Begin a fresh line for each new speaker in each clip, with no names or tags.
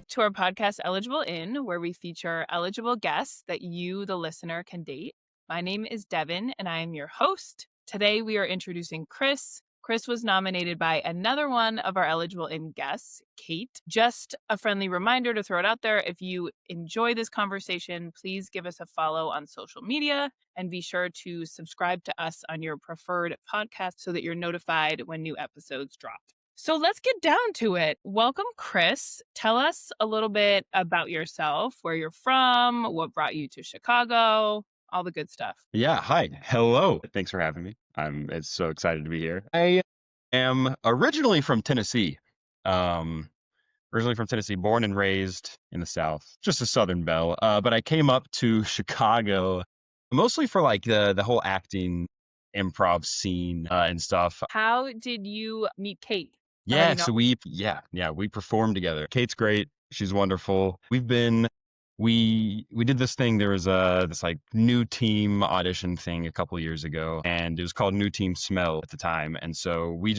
back to our podcast, EligibleIn, where we feature eligible guests that you, the listener, can date. My name is Devin, and I am your host. Today, we are introducing Chris. Chris was nominated by another one of our EligibleIn guests, Kate. Just a friendly reminder to throw it out there. If you enjoy this conversation, please give us a follow on social media and be sure to subscribe to us on your preferred podcast so that you're notified when new episodes drop. So let's get down to it. Welcome, Chris. Tell us a little bit about yourself, where you're from, what brought you to Chicago, all the good stuff.
Yeah, hi. Hello. Thanks for having me. I'm so excited to be here. I am originally from Tennessee. Born and raised in the South, just a Southern belle. But I came up to Chicago mostly for like the whole acting improv scene and stuff.
How did you meet Kate?
Yeah, so we performed together. Kate's great. She's wonderful. We did this thing. There was this like new team audition thing a couple years ago, and it was called New Team Smell at the time. And so we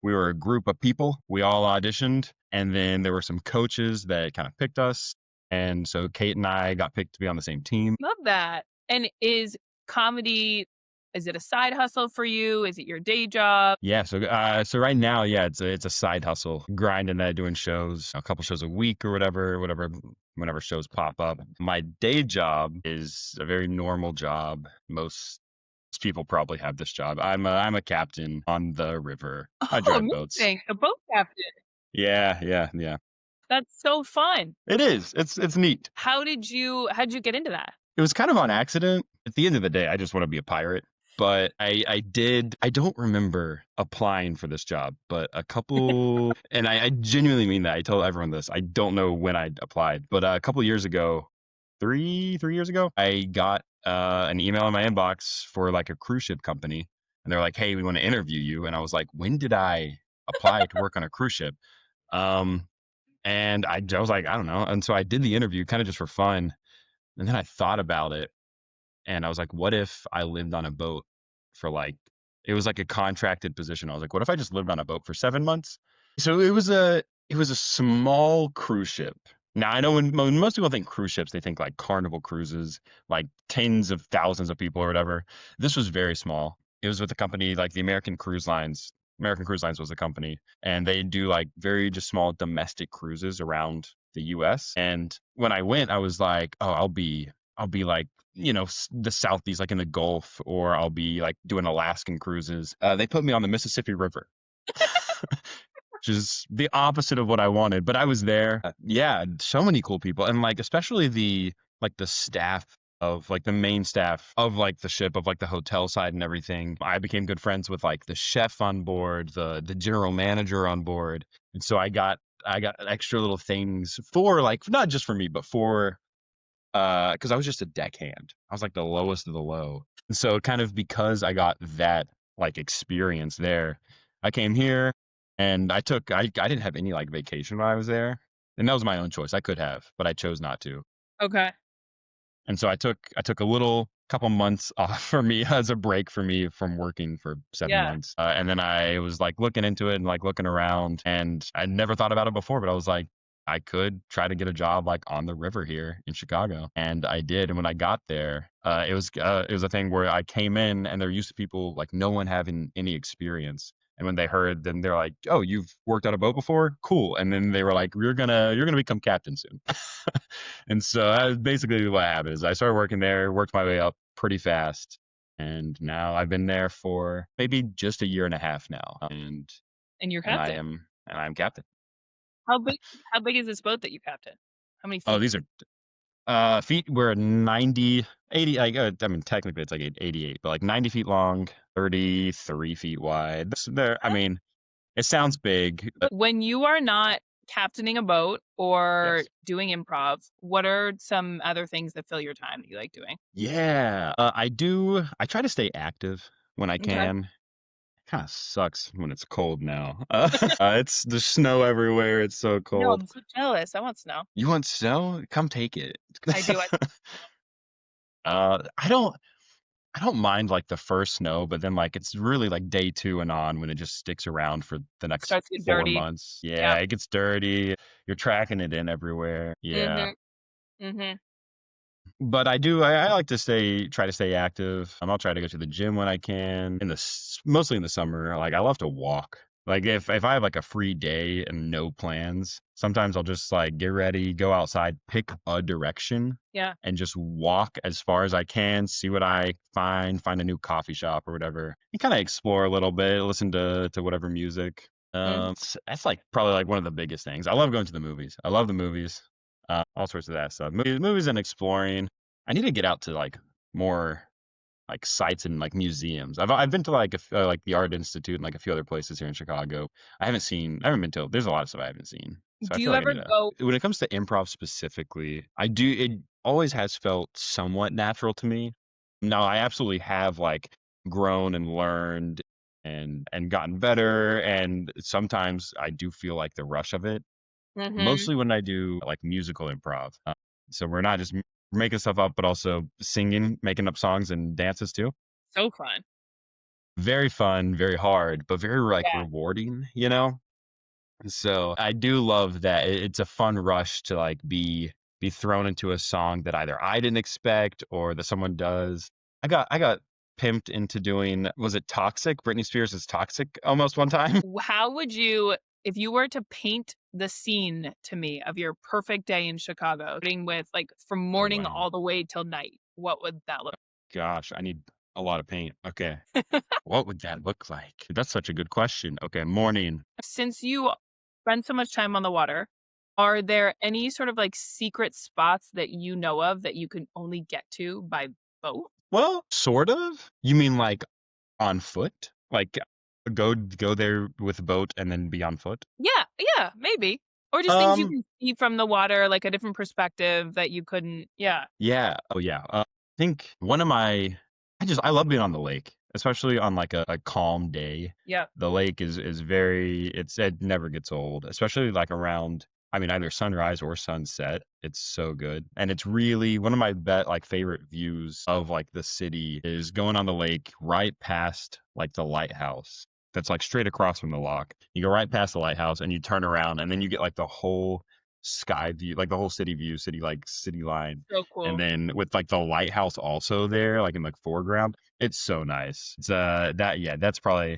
were a group of people. We all auditioned, and then there were some coaches that kind of picked us. And so Kate and I got picked to be on the same team.
Love that. And is it a side hustle for you? Is it your day job?
Yeah, so right now, yeah, it's a side hustle, grinding that, doing shows, a couple shows a week or whatever, whenever shows pop up. My day job is a very normal job. Most people probably have this job. I'm a captain on the river. I drive boats.
A boat captain.
Yeah.
That's so fun.
It is. It's neat.
How'd you get into that?
It was kind of on accident. At the end of the day, I just want to be a pirate. But I don't remember applying for this job, but a couple, and I genuinely mean that. I tell everyone this. I don't know when I applied, but a couple years ago, three years ago, I got an email in my inbox for like a cruise ship company. And they're like, hey, we want to interview you. And I was like, when did I apply to work on a cruise ship? And I was like, I don't know. And so I did the interview kind of just for fun. And then I thought about it. And I was like, what if I lived on a boat for it was like a contracted position. I was like, what if I just lived on a boat for 7 months? So it was a small cruise ship. Now, I know when most people think cruise ships, they think like Carnival cruises, like tens of thousands of people or whatever. This was very small. It was with a company like the American Cruise Lines. American Cruise Lines was the company, and they do like very just small domestic cruises around the US. And when I went, I was like, oh, I'll be like, the Southeast, like in the Gulf, or I'll be like doing Alaskan cruises. They put me on the Mississippi River, which is the opposite of what I wanted. But I was there. Yeah, so many cool people, and like especially the staff of like the main staff of like the ship, of like the hotel side and everything. I became good friends with like the chef on board, the general manager on board, and so I got extra little things for like not just for me, but for because I was just a deckhand. I was like the lowest of the low. And so kind of because I got that like experience there, I came here and I didn't have any like vacation when I was there. And that was my own choice. I could have, but I chose not to.
Okay.
And so I took a couple months off for me as a break for me from working for 7 months. And then I was like looking into it and like looking around, and I'd never thought about it before, but I was like, I could try to get a job like on the river here in Chicago. And I did. And when I got there, it was a thing where I came in and they're used to people like no one having any experience. And when they heard, then they're like, oh, you've worked on a boat before? Cool. And then they were like, you're gonna become captain soon. And so that's basically what happened is I started working there, worked my way up pretty fast. And now I've been there for maybe just a year and a half now. And
you're captain.
And I'm captain.
How big is this boat that you captain? How many feet?
Oh, these are feet. We're 90, 80. I mean, technically it's like 88, but like 90 feet long, 33 feet wide. I mean, it sounds big.
But when you are not captaining a boat or doing improv, what are some other things that fill your time that you like doing?
Yeah, I do. I try to stay active when I can. Kind of sucks when it's cold now. It's there's snow everywhere. It's so cold.
No, I'm so jealous. I want snow.
You want snow? Come take it.
I do.
I don't. I don't mind like the first snow, but then like it's really like day 2 and on when it just sticks around for the next
Starts to get
4
dirty.
months.
Yeah.
Yeah, it gets dirty. You're tracking it in everywhere. Yeah.
Mhm. Mhm.
But I like to try to stay active. I'll try to go to the gym when I can mostly in the summer. Like I love to walk. Like if I have like a free day and no plans, sometimes I'll just like get ready, go outside, pick a direction
Yeah.
and just walk as far as I can, see what I find a new coffee shop or whatever. And kind of explore a little bit, listen to whatever music.
Mhm.
That's like probably like one of the biggest things. I love going to the movies. I love the movies. All sorts of that stuff. Movies and exploring. I need to get out to like more like sites and like museums. I've been to like like the Art Institute and like a few other places here in Chicago. I haven't been to. There's a lot of stuff I haven't seen. So I
Do
feel
you
like I
ever
need to.
go
When it comes to improv specifically, I do. It always has felt somewhat natural to me. No, I absolutely have like grown and learned and gotten better. And sometimes I do feel like the rush of it
Mhm.
mostly when I do like musical improv. So we're not just making stuff up, but also singing, making up songs and dances too.
So fun.
Very fun, very hard, but very like
Yeah.
rewarding, you know? So I do love that. It's a fun rush to like be thrown into a song that either I didn't expect or that someone does. I got pimped into doing, was it Toxic? Britney Spears is Toxic almost one time.
How would you, if you were to paint the scene to me of your perfect day in Chicago, starting with like from
Oh
morning
wow.
all the way till night, what would that look
Gosh, I need a lot of paint. Okay. What would that look like? That's such a good question. Okay, morning.
Since you spend so much time on the water, are there any sort of like secret spots that you know of that you can only get to by boat?
Well, sort of. You mean like on foot? Like go there with a boat and then be on foot?
Yeah, yeah, maybe. Or just things you
Um,
can see from the water, like a different perspective that you couldn't. Yeah.
yeah. Oh yeah. I think one of my I love being on the lake, especially on like a calm day.
Yeah.
The lake is very it never gets old, especially like around I mean either sunrise or sunset. It's so good. And it's really one of my like favorite views of like the city is going on the lake right past like the lighthouse. That's like straight across from the lock. You go right past the lighthouse and you turn around and then you get like the whole sky view, like the whole city view, city line
So
and
cool.
then with like the lighthouse also there, like in the foreground, it's so nice. It's that yeah, that's probably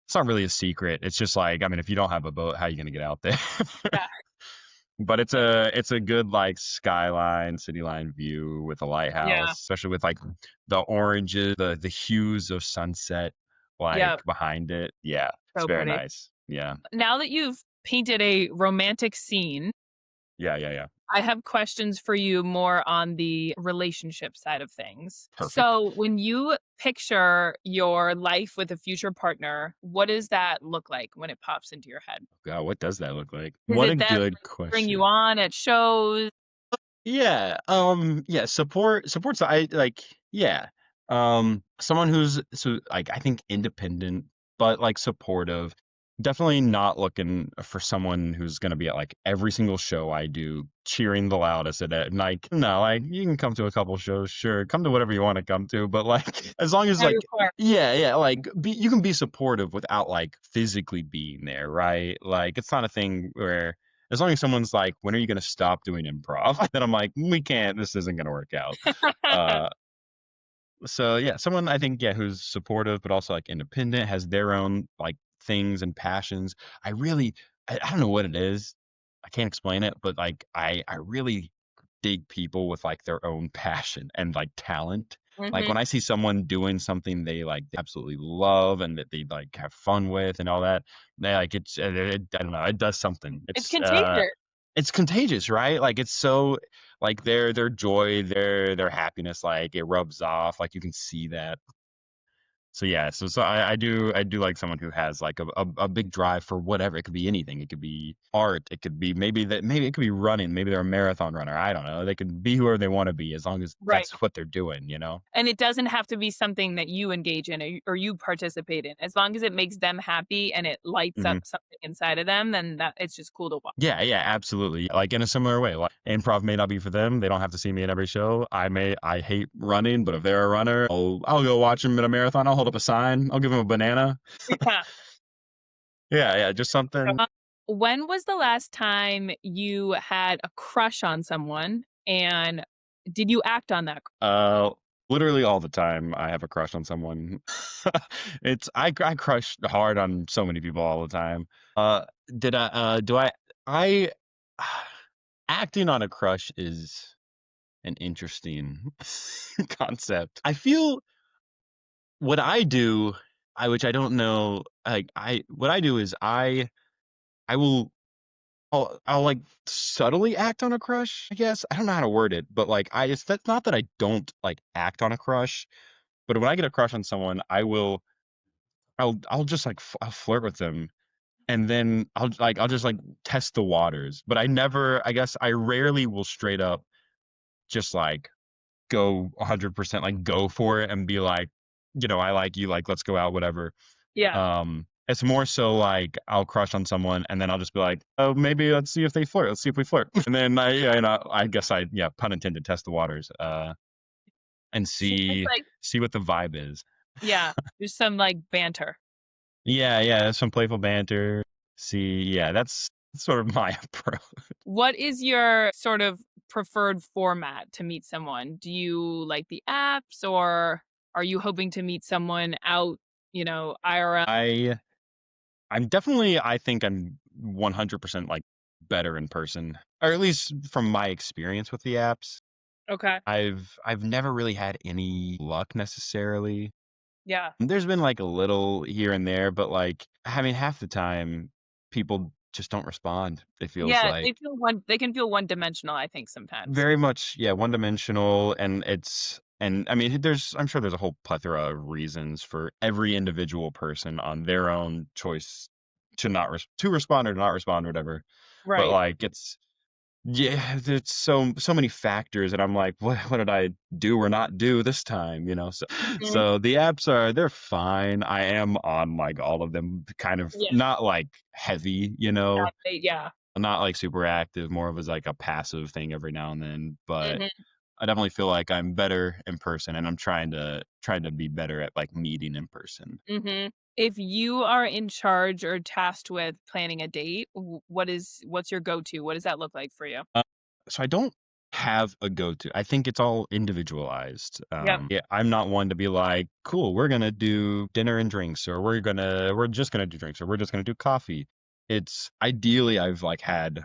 it's not really a secret. It's just like I mean, if you don't have a boat, how are you gonna get out there?
Yeah.
But it's a good like skyline, city line view with a lighthouse,
Yeah.
especially with like the oranges, the hues of sunset
Yeah.
like behind it. Yeah, it's
So
very
pretty.
nice. Yeah,
Now that you've painted a romantic scene,
yeah.
I have questions for you more on the relationship side of things.
Perfect.
So, when you picture your life with a future partner, what does that look like when it pops into your head?
God, what does that look like?
Is
What a
it them
good
bring you
question.
on at shows?
Yeah, yeah, supports I like yeah. Someone who's so like I think independent but like supportive. Definitely not looking for someone who's gonna be at like every single show I do, cheering the loudest at it. And like, no, like you can come to a couple shows, sure. Come to whatever you want to come to, but like as long as
Very
like
clear.
yeah, like you can be supportive without like physically being there, right? Like it's not a thing where as long as someone's like, "When are you gonna stop doing improv?" Then I'm like, "We can't. This isn't gonna work out." Uh, so yeah, someone I think, yeah, who's supportive but also like independent, has their own like things and passions. I really I don't know what it is. I can't explain it, but like I really dig people with like their own passion and like talent. Like
Mhm.
when I see someone doing something they like absolutely love and that they like have fun with and all that, they like I don't know, it does something.
It's contagious.
It's contagious, right? Like it's so like their joy, their happiness, like it rubs off. Like you can see that. So yeah, so I do like someone who has like a big drive for whatever. It could be anything. It could be art. It could be maybe it could be running. Maybe they're a marathon runner. I don't know. They could be whoever they want to be as long as
Right.
that's what they're doing, you know?
And it doesn't have to be something that you engage in or you participate in. As long as it makes them happy and it lights up
Hmm.
something inside of them, then that it's just cool to watch.
Yeah, yeah, absolutely. Like in a similar way, like improv may not be for them. They don't have to see me in every show. I hate running, but if they're a runner, I'll go watch them in a marathon. I'll hold up a sign. I'll give them a banana.
Yeah.
Yeah, yeah, just something.
Uh, when was the last time you had a crush on someone, and did you act on that?
Uh, Literally all the time. I have a crush on someone. I crush hard on so many people all the time. Uh, did I? Do I? Acting on a crush is an interesting concept. I feel what I do, which I don't know, like what I do is I will I'll like subtly act on a crush, I guess. I don't know how to word it, but like that's not that I don't like act on a crush, but when I get a crush on someone, I'll just like I'll flirt with them, and then I'll just like test the waters. But I guess I rarely will straight up just like go 100% like go for it and be like, I like you, like let's go out, whatever.
Yeah.
It's more so like I'll crush on someone and then I'll just be like, oh, maybe let's see if they flirt. Let's see if we flirt. And then I guess yeah, pun intended, test the waters, and
So it's like
see what the vibe is.
yeah, there's some, like, banter.
Yeah, yeah, some playful banter. See, yeah, that's sort of my approach.
What is your sort of preferred format to meet someone? Do you like the apps, or are you hoping to meet someone out, IRL?
I think I'm 100% like better in person, or at least from my experience with the apps.
Okay.
I've never really had any luck necessarily.
Yeah.
There's been like a little here and there, but like I mean half the time people just don't respond. It feels
Yeah,
like
they can feel one-dimensional, I think, sometimes.
very much, yeah, one dimensional, and I mean I'm sure there's a whole plethora of reasons for every individual person on their own choice to respond or not respond or whatever. But
Right.
like it's yeah, there's so many factors, and I'm like, what did I do or not do this time? So
Mhm.
so the apps they're fine. I am on like all of them, kind of
Yeah,
not like heavy,
yeah.
not like super active, more of as like a passive thing every now and then. But
Mhm,
I definitely feel like I'm better in person, and I'm trying to be better at like meeting in person.
mhm. If you are in charge or tasked with planning a date, what's your go-to? What does that look like for you?
Uh, so I don't have a go-to. I think it's all individualized.
Yep.
Yeah, I'm not one to be like, cool, we're gonna do dinner and drinks, or we're just gonna do drinks, or we're just gonna do coffee. It's ideally I've like had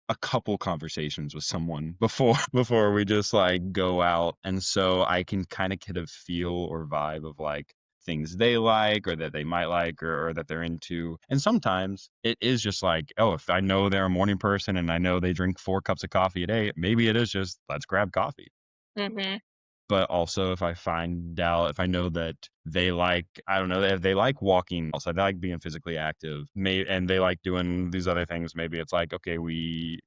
a couple conversations with someone before before we just like go out, and so I can kind of get a feel or vibe of like things they like or that they might like or that they're into. And sometimes it is just like, oh, if I know they're a morning person and I know they drink 4 cups of coffee a day, maybe it is just let's grab coffee.
Mhm.
But also if I know that they like, I don't know, if they like walking, also they like being physically active, and they like doing these other things, maybe it's like, okay, we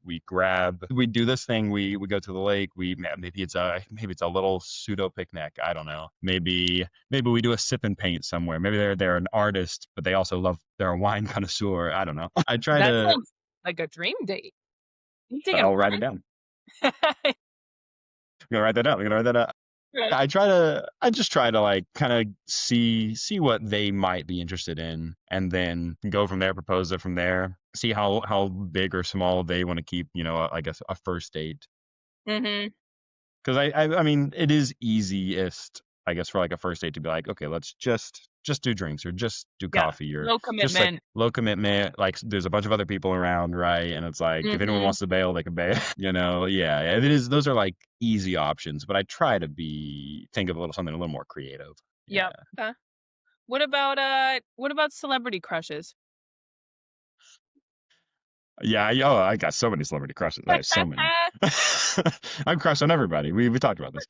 do this thing, we go to the lake, maybe it's a little pseudo picnic, I don't know. Maybe we do a sip and paint somewhere. Maybe they're an artist, but they also they're a wine connoisseur. I don't know. I try
That
to
sounds like a dream date. You taking
I'll write it down.
wine?
I'm gonna write that down. I'm gonna write that down.
Right.
I just try to like kind of see what they might be interested in, and then go from there, propose it from there, see how big or small they want to keep, like a first date.
Mhm.
Because I mean, it is easiest, I guess, for like a first date to be like, okay, let's just do drinks or just do
Yeah.
coffee or
Low
just like
commitment.
low commitment. Like there's a bunch of other people around, right? And it's like if anyone
Mhm.
wants to bail, they can bail. Yeah, yeah, it is. Those are like easy options, but I try to think of something a little more creative. Yeah.
Yep. Okay. What about celebrity crushes?
Yeah, I got so many celebrity crushes. I have so many. I'm crushed on everybody. We talked about this.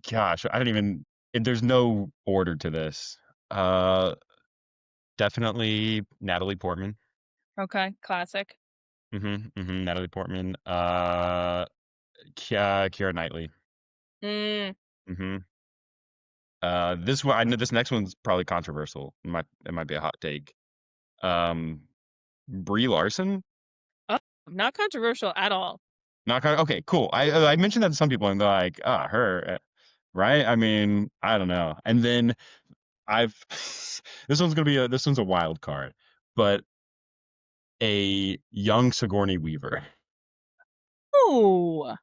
Gosh, I don't even. there's no order to this. Uh, Definitely Natalie Portman.
Okay, classic.
Natalie Portman. Keira Knightley.
Mm.
hmm this one, I know this next one's probably controversial. It might be a hot take. Um, Brie Larson.
Oh, not controversial at all.
Okay, cool. I mentioned that to some people and they're like, ah, her, right? I mean, I don't know. And then I've this one's a wild card, but a young Sigourney Weaver,
Oh,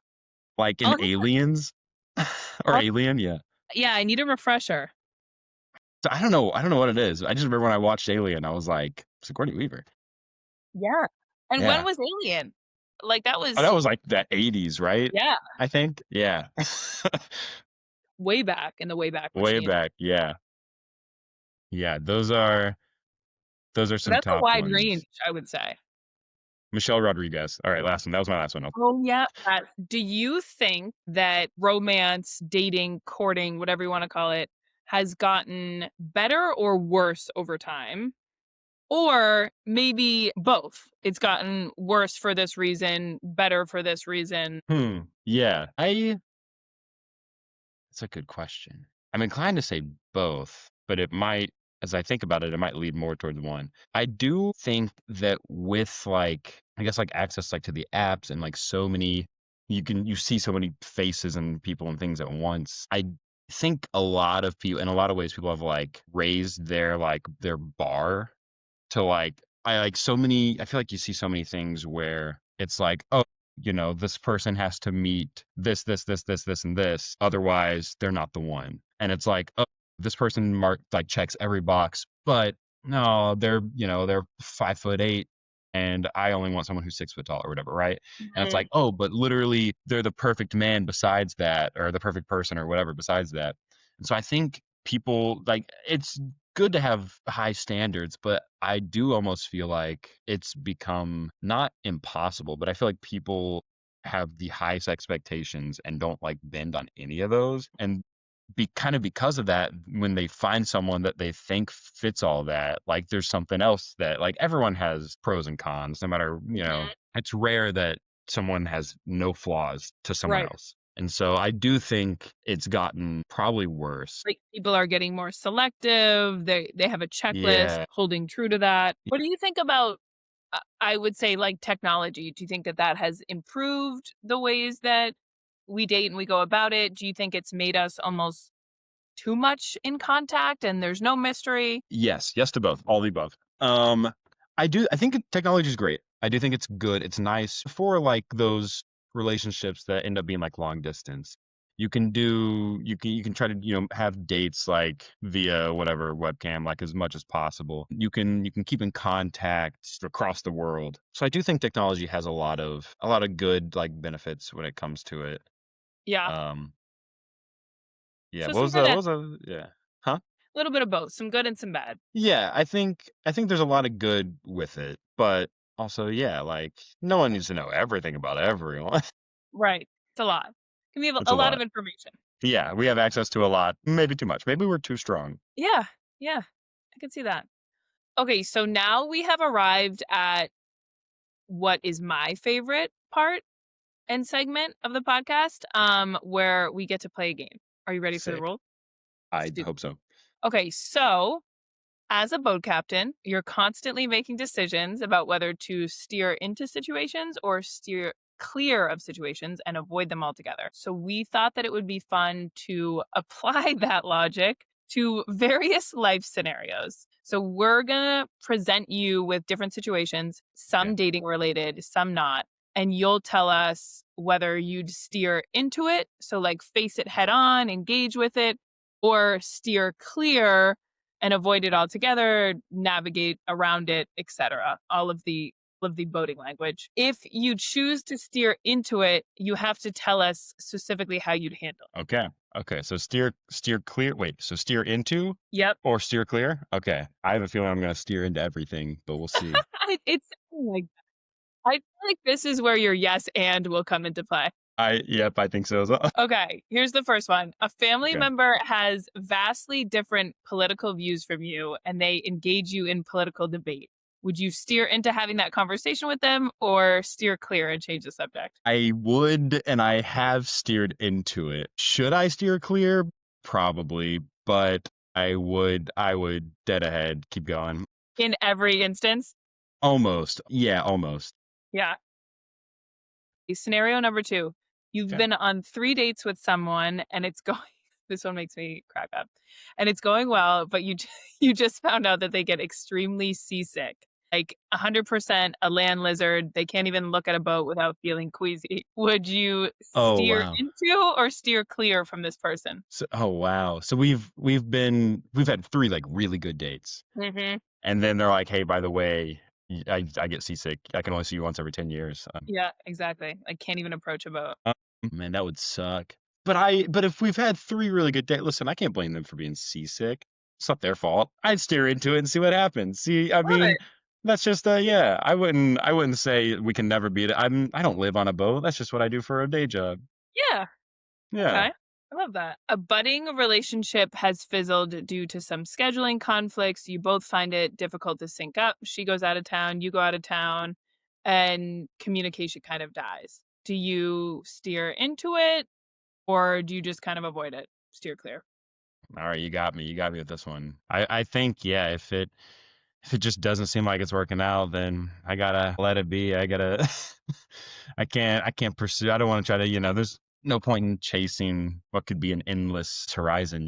like in
I'll,
Aliens or
I'll,
Alien, yeah.
yeah, I need a refresher.
So I don't know what it is. I just remember when I watched Alien, I was like, Sigourney Weaver.
Yeah. And when
Yeah.
was Alien? Like that
Oh, that
was,
was like the 80s, right?
yeah,
I think. Yeah.
way back in the Wayback
Way
Machine.
back. Yeah. Yeah. Those are some
That's a
top
wide range,
ones.
I would say.
Michelle Rodriguez. All right, last one. That was my last one.
Oh, yeah. Do you think that romance, dating, courting, whatever you want to call it, has gotten better or worse over time? Or maybe both. It's gotten worse for this reason, better for this reason.
Yeah. That's a good question. I'm inclined to say both, but it might, as I think about it, it might lead more towards one. I do think that with like, I guess like access like to the apps and like so many, you see so many faces and people and things at once. I think a lot of people, in a lot of ways, people have like raised their bar to like I like so many I feel like you see so many things where it's like, oh, this person has to meet this, and this, otherwise they're not the one. And it's like, oh, this person like checks every box, but no, they're 5'8" and I only want someone who's 6 foot tall or whatever, right? And it's
Mhm.
like, oh, but literally they're the perfect man besides that, or the perfect person or whatever besides that. And so I think people like it's good to have high standards, but I do almost feel like it's become not impossible, but I feel like people have the highest expectations and don't like bend on any of those. And because of that, when they find someone that they think fits all that, like there's something else that like everyone has pros and cons, no matter,
Mhm.
it's rare that someone has no flaws to someone
Right.
else. And so I do think it's gotten probably worse.
Like people are getting more selective. They have a checklist,
Yeah.
holding true to that. What do you think about I would say like technology? Do you think that that has improved the ways that we date and we go about it? Do you think it's made us almost too much in contact and there's no mystery?
Yes, yes to both, all the above. I think technology is great. I do think it's good. It's nice for like those relationships that end up being like long distance. You can try to, have dates like via whatever webcam, like as much as possible. You can keep in contact across the world. So I do think technology has a lot of good like benefits when it comes to it.
Yeah.
Um, yeah.
So
What
some
was the
good
what
and
was the yeah. Huh?
a little bit of both, some good and some bad.
Yeah, I think there's a lot of good with it, but also, yeah, like no one needs to know everything about everyone.
Right. It's a lot. Can be
It's
a
a
lot of
lot.
information.
Yeah, we have access to a lot, maybe too much. Maybe we're too strong.
Yeah. Yeah. I can see that. Okay, so now we have arrived at what is my favorite part and segment of the podcast, where we get to play a game. Are you ready for the
Sick.
rule? Let's
I
do.
hope so.
Okay, so as a boat captain, you're constantly making decisions about whether to steer into situations or steer clear of situations and avoid them altogether. So we thought that it would be fun to apply that logic to various life scenarios. So we're going to present you with different situations,
Okay.
some dating related, some not, and you'll tell us whether you'd steer into it, so like face it head on, engage with it, or steer clear and avoid it altogether, navigate around it, etc. All of the boating language. If you choose to steer into it, you have to tell us specifically how you'd handle it.
Okay. Okay. So steer clear. Wait. So steer into
Yep.
or steer clear? Okay. I have a feeling I'm gonna steer into everything, but we'll see.
It's like I feel like this is where your yes and will come into play.
Yep, I think so as well.
Okay, here's the first one. A family
Okay.
member has vastly different political views from you and they engage you in political debate. Would you steer into having that conversation with them or steer clear and change the subject?
I would, and I have steered into it. Should I steer clear? Probably, but I would dead ahead, keep going.
In every instance?
Almost. Yeah, almost.
Yeah. Scenario number 2. You've
Okay.
been on 3 dates with someone and it's going this one makes me crack up. And it's going well, but you just found out that they get extremely seasick. Like 100% a land lizard. They can't even look at a boat without feeling queasy. Would you
Oh,
steer
wow.
into or steer clear from this person?
Oh, wow. So we've had 3 like really good dates.
Mhm.
And then they're like, "Hey, by the way, I get seasick. I can only see you once every 10 years."
Yeah, exactly. I can't even approach a boat.
Um, man, that would suck. But if we've had 3 really good dates, listen, I can't blame them for being seasick. It's not their fault. I'd steer into it and see what happens. See, I
Love
mean,
it.
that's just yeah, I wouldn't say we can never beat it. I don't live on a boat. That's just what I do for a day job.
Yeah.
Yeah.
Okay. I love that. A budding relationship has fizzled due to some scheduling conflicts. You both find it difficult to sync up. She goes out of town, you go out of town, and communication kind of dies. Do you steer into it or do you just kind of avoid it? Steer clear.
All right, you got me. You got me with this one. I think yeah, if it just doesn't seem like it's working out, then I gotta let it be. I gotta I can't pursue. I don't want to try to, there's no point in chasing what could be an endless horizon.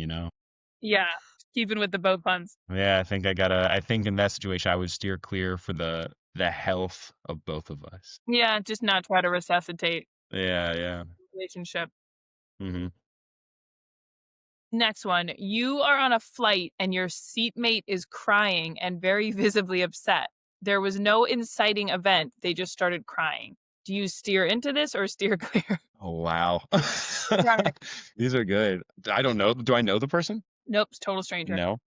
Yeah. Keeping with the boat puns.
Yeah, I think in that situation I would steer clear for the health of both of us.
Yeah. Just not try to resuscitate
Yeah, yeah.
relationship.
Hmm.
Next one. You are on a flight and your seatmate is crying and very visibly upset. There was no inciting event. They just started crying. Do you steer into this or steer clear?
Oh, wow.
Right.
These are good. I don't know. Do I know the person?
Nope, total stranger.
No.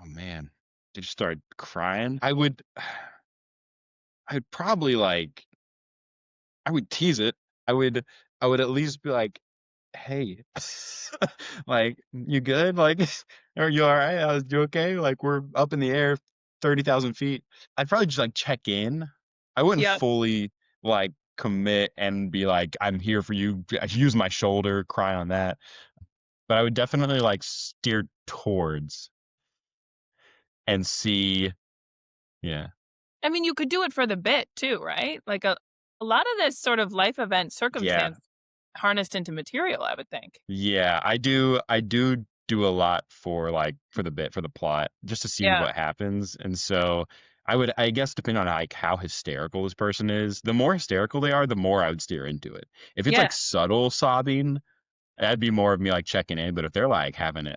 Oh man. Did you start crying? I'd probably like I would tease it. I would at least be like, "Hey, like, you good? Like, are you all right? You okay? Like, we're up in the air 30,000 feet." I'd probably just like check in. I wouldn't
Yep.
fully like commit and be like, "I'm here for you." Use my shoulder, cry on that. But I would definitely like steer towards and see. Yeah.
I mean, you could do it for the bit too, right? Like a lot of this sort of life event
Yeah.
circumstance harnessed into material, I would think.
Yeah, I do a lot for like for the bit, for the plot, just to see
Yeah.
what happens. And so I guess depending on like how hysterical this person is, the more hysterical they are, the more I would steer into it. If it's
Yeah.
like subtle sobbing, that'd be more of me like checking in. But if they're like having a
You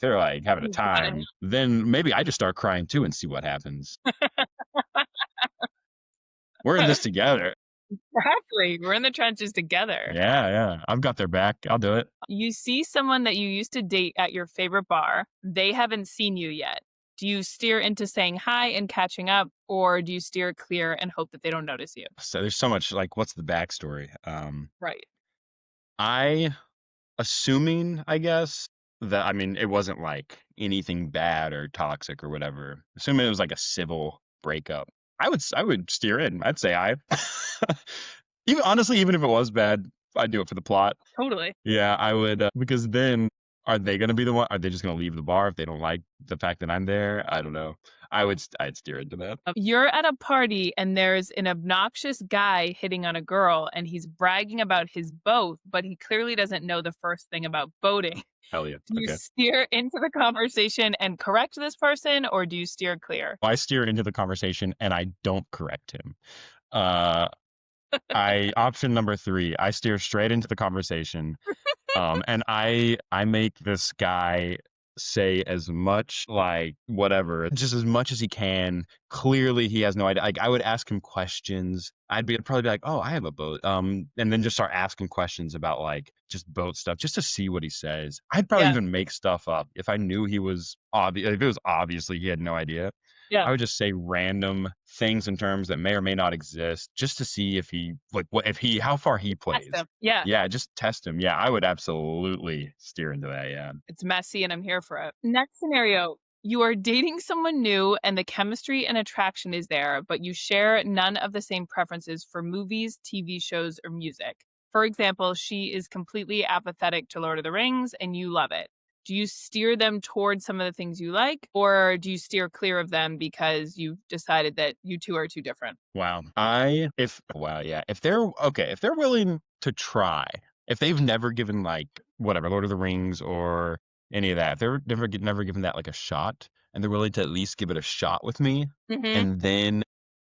got it.
time, then maybe I just start crying too and see what happens. We're in this together.
Exactly. We're in the trenches together.
Yeah, yeah. I've got their back. I'll do it.
You see someone that you used to date at your favorite bar. They haven't seen you yet. Do you steer into saying hi and catching up, or do you steer clear and hope that they don't notice you?
So there's so much like what's the backstory?
Right.
I assuming, I guess, that I mean, it wasn't like anything bad or toxic or whatever. Assuming it was like a civil breakup, I would steer in. I'd say I even honestly, even if it was bad, I'd do it for the plot.
Totally.
Yeah, I would because then are they gonna be the one? Are they just gonna leave the bar if they don't like the fact that I'm there? I don't know. I'd steer into that.
You're at a party and there's an obnoxious guy hitting on a girl and he's bragging about his boat, but he clearly doesn't know the first thing about boating.
Hell yeah.
Do you
Okay.
steer into the conversation and correct this person or do you steer clear?
I steer into the conversation and I don't correct him. Uh, I option number 3, I steer straight into the conversation. And I make this guy say as much like whatever, just as much as he can. Clearly he has no idea. Like I would ask him questions. I'd probably be like, "Oh, I have a boat." And then just start asking questions about like just boat stuff just to see what he says. I'd probably
Yeah.
even make stuff up if I knew he was obvious if it was obviously he had no idea.
Yeah.
I would just say random things in terms that may or may not exist, just to see if he like what if he how far he
Test
plays.
them. Yeah.
Yeah, just test him. Yeah, I would absolutely steer into that. Yeah.
It's messy and I'm here for it. Next scenario. You are dating someone new and the chemistry and attraction is there, but you share none of the same preferences for movies, TV shows, or music. For example, she is completely apathetic to Lord of the Rings and you love it. Do you steer them towards some of the things you like, or do you steer clear of them because you've decided that you two are too different?
Wow. Yeah. If they're willing to try, if they've never given like whatever Lord of the Rings or any of that, if they're never given that like a shot, and they're willing to at least give it a shot with me,
Hmm.
and then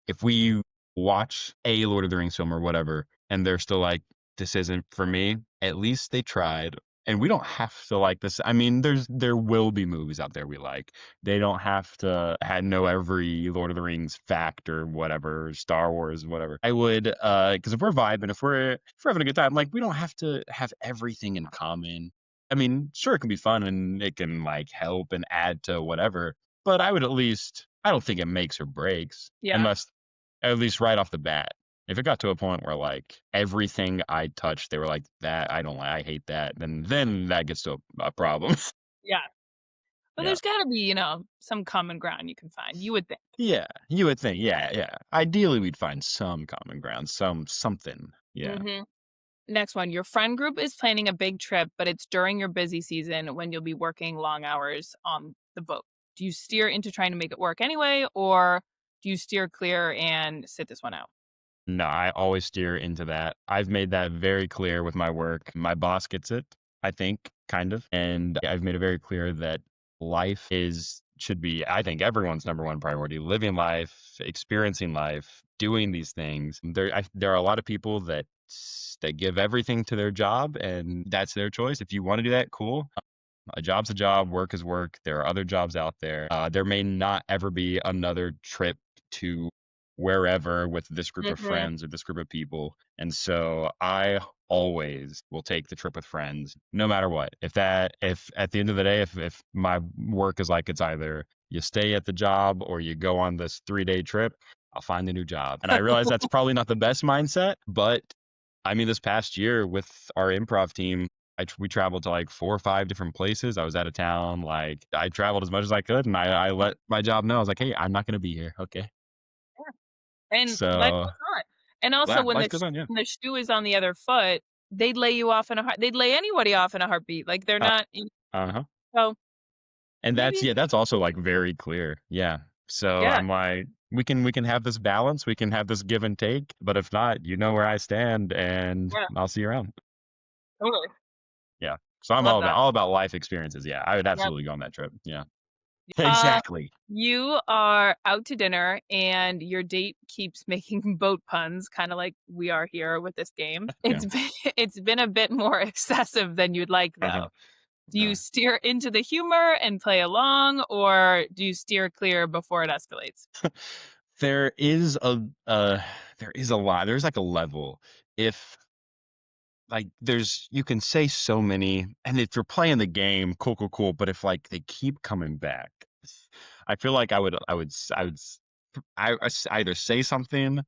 if we watch a Lord of the Rings film or whatever, and they're still like, this isn't for me, at least they tried. And we don't have to like this. I mean, there will be movies out there we like. They don't have to know every Lord of the Rings fact or whatever, Star Wars, whatever. I would, because if we're vibing, if we're having a good time, like we don't have to have everything in common. I mean, sure, it can be fun and it can like help and add to whatever, but I would at least, I don't think it makes or breaks
Yeah.
unless at least right off the bat. If it got to a point where like everything I touched, they were like that, I don't like, I hate that, then that gets to a problem.
Yeah. But
Yeah.
there's got to be, some common ground you can find. You would think.
Yeah, you would think. Yeah, yeah. Ideally, we'd find some common ground, something. Yeah.
Hmm. Next one. Your friend group is planning a big trip, but it's during your busy season when you'll be working long hours on the boat. Do you steer into trying to make it work anyway, or do you steer clear and sit this one out?
No, I always steer into that. I've made that very clear with my work. My boss gets it, I think, kind of. And I've made it very clear that life is should be, I think, everyone's number one priority. Living life, experiencing life, doing these things. There are a lot of people that give everything to their job, and that's their choice. If you want to do that, cool. A job's a job, work is work. There are other jobs out there. There may not ever be another trip to wherever with this group of
Hmm.
friends or this group of people. And so I always will take the trip with friends, no matter what. If at the end of the day, if my work is like it's either you stay at the job or you go on this 3-day trip, I'll find a new job. And I realize that's probably not the best mindset, but I mean, this past year with our improv team, we traveled to like 4 or 5 different places. I was out of town. Like I traveled as much as I could, and I let my job know. I was like, "Hey, I'm not going to be here." Okay.
And life
So
goes on. And also,
yeah,
when
life goes on. Yeah.
the shoe is on the other foot, they'd lay you off in a heart. They'd lay anybody off in a heartbeat. Like they're
Uh
not.
huh.
So
And
maybe,
that's also like very clear. Yeah. So
yeah,
I'm like, we can have this balance. We can have this give and take. But if not, you know where I stand, and
yeah,
I'll see you around.
totally.
Yeah. So
I
I'm
love that.
all about life experiences. Yeah, I would
Yep.
absolutely go on that trip. Yeah.
Uh,
Exactly.
you are out to dinner and your date keeps making boat puns, kind of like we are here with this game.
Yeah.
It's been a bit more excessive than you'd like
Uh-huh.
though. Do you steer into the humor and play along, or do you steer clear before it escalates?
There is a there is a lot. There's like a level. If like there's you can say so many, and if you're playing the game, cool, cool, cool. But if like they keep coming back, I feel like I would either say something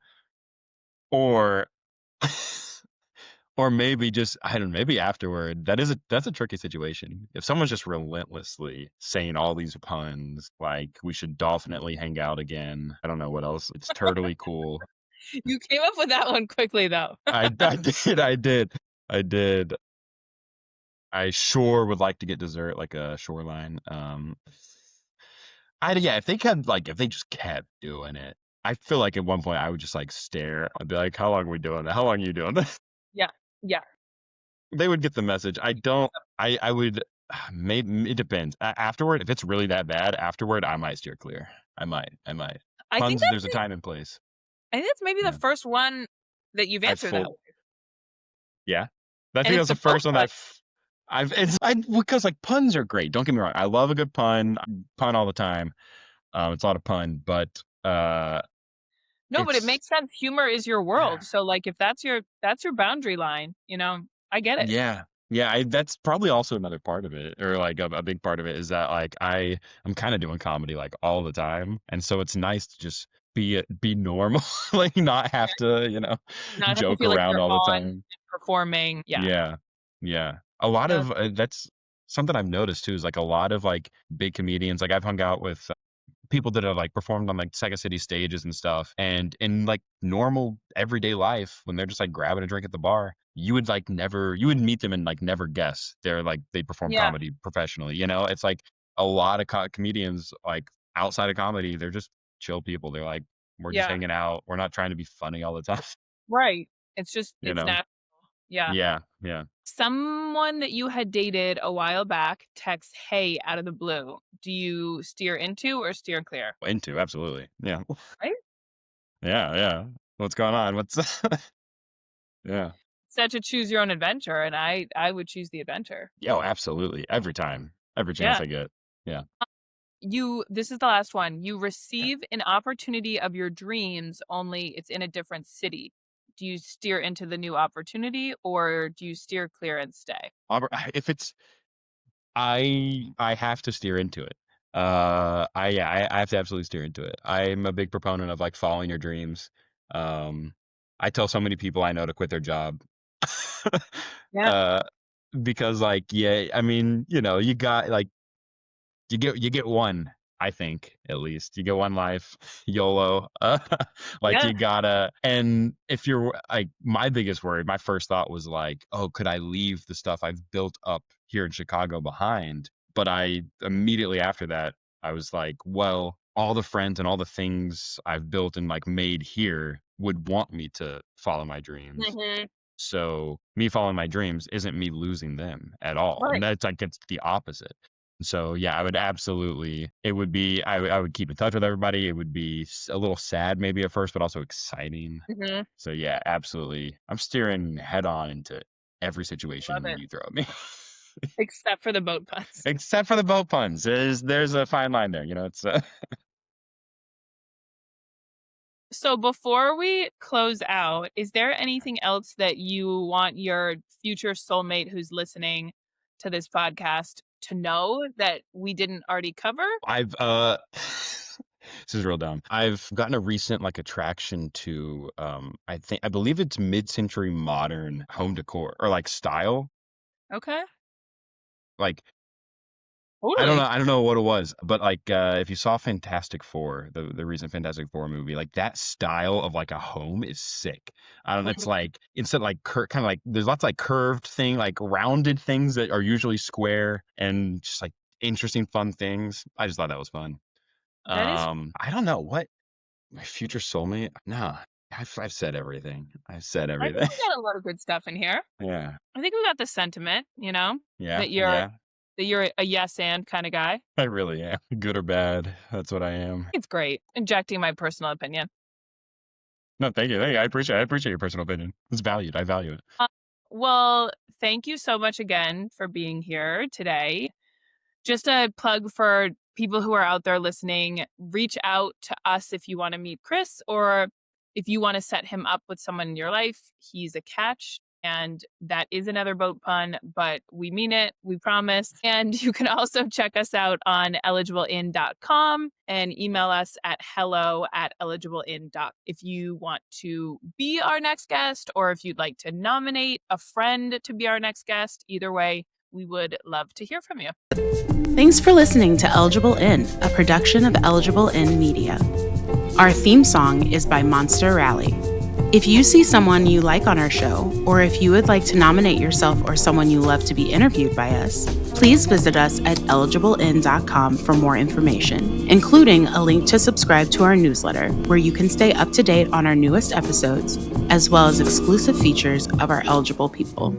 or or maybe just I don't know, maybe afterward. That's a tricky situation. If someone's just relentlessly saying all these puns, like we should definitely hang out again. I don't know what else. It's totally cool.
You came up with that one quickly though.
I did. I sure would like to get dessert, like a shoreline. Yeah, if they just kept doing it, I feel like at one point I would just like stare. I'd be like, "How long are we doing that? How long are you doing this?"
Yeah. Yeah.
They would get the message. I don't. I would. Maybe it depends. Afterward, if it's really that bad, afterward, I might steer clear. I might. I might.
I think
Puns.
that's
There's a time and place.
I think that's maybe the
Yeah.
first one that you've
I
answered that
full.
way.
Yeah. I
And
think
it's
that's the
the boat
first one
one.
because like puns are great. Don't get me wrong. I love a good pun. I pun all the time. It's a lot of pun, but
No, but it
it's
makes sense. Humor is your world. So like if that's your boundary line, I get it.
yeah. Yeah, that's probably also another part of it, or like a big part of it is that like I'm kind of doing comedy like all the time, and so it's nice to just be normal, like not have to,
Not have to
joke
feel like
around
you're
all the
on and
time.
performing. Yeah.
Yeah, yeah. A lot
No,
of that's something I've noticed too is like a lot of like big comedians. Like I've hung out with people that have like performed on like Second City stages and stuff. And in like normal everyday life, when they're just like grabbing a drink at the bar, you would meet them and like never guess they perform
yeah.
comedy professionally. It's like a lot of comedians like outside of comedy, they're just chill people. They're like, we're just
Yeah.
hanging out. We're not trying to be funny all the time.
Right. It's just,
you
it's
know?
natural. Yeah.
Yeah. Yeah.
Someone that you had dated a while back texts, "Hey," out of the blue. Do you steer into or steer clear?
Into absolutely. Yeah.
Right?
Yeah. Yeah. What's going on? What's yeah.
Such a choose your own adventure, and I would choose the adventure.
Yeah, oh, absolutely. Every time. Every chance
Yeah.
I get. Yeah.
This is the last one. You receive an opportunity of your dreams, only it's in a different city. Do you steer into the new opportunity or do you steer clear and stay?
If it's I have to steer into it. I have to absolutely steer into it. I'm a big proponent of like following your dreams. Um I tell so many people I know to quit their job.
Yeah.
uh because like yeah, I mean, you got like you get one, I think, at least. You get one life, YOLO. Like
Yeah.
you gotta and if you're like my biggest worry, my first thought was like, oh, could I leave the stuff I've built up here in Chicago behind? But I immediately after that, I was like, well, all the friends and all the things I've built and like made here would want me to follow my dreams.
Mhm.
So me following my dreams isn't me losing them at all. And
Right.
that's like it's the opposite. So yeah, I would absolutely. It would be. I would keep in touch with everybody. It would be a little sad maybe at first, but also exciting.
Mhm.
So yeah, absolutely. I'm steering head on into every
Love
situation
it.
you throw at me,
Except for the boat puns.
except for the boat puns. There's a fine line there. It's
So before we close out, is there anything else that you want your future soulmate who's listening to this podcast to know that we didn't already cover?
I've this is real dumb. I've gotten a recent like attraction to I believe it's mid-century modern home decor or like style.
Okay.
Like
Totally.
I don't know what it was, but like if you saw Fantastic Four, the recent Fantastic Four movie, like that style of like a home is sick. I don't know, it's like instead of like kind of like there's lots of like curved thing, like rounded things that are usually square and just like interesting fun things. I just thought that was fun.
That is,
I don't know what my future soulmate. No, I've said everything. I've said
I think
everything.
we got a lot of good stuff in here.
Yeah.
I think we got the sentiment,
Yeah.
that you're
Yeah.
that you're a yes and kind of guy.
I really am. Good or bad. That's what I am.
It's great. Injecting my personal opinion.
No, thank you. Thank you. I appreciate your personal opinion. It's valued. I value it.
Uh, well, thank you so much again for being here today. Just a plug for people who are out there listening, reach out to us if you want to meet Chris or if you want to set him up with someone in your life. He's a catch. And that is another boat pun, but we mean it. We promise. And you can also check us out on EligibleIn.com and email us at hello@EligibleIn.com if you want to be our next guest or if you'd like to nominate a friend to be our next guest. Either way, we would love to hear from you.
Thanks for listening to Eligible In, a production of Eligible In Media. Our theme song is by Monster Rally. If you see someone you like on our show, or if you would like to nominate yourself or someone you love to be interviewed by us, please visit us at EligibleIn.com for more information, including a link to subscribe to our newsletter, where you can stay up to date on our newest episodes, as well as exclusive features of our eligible people.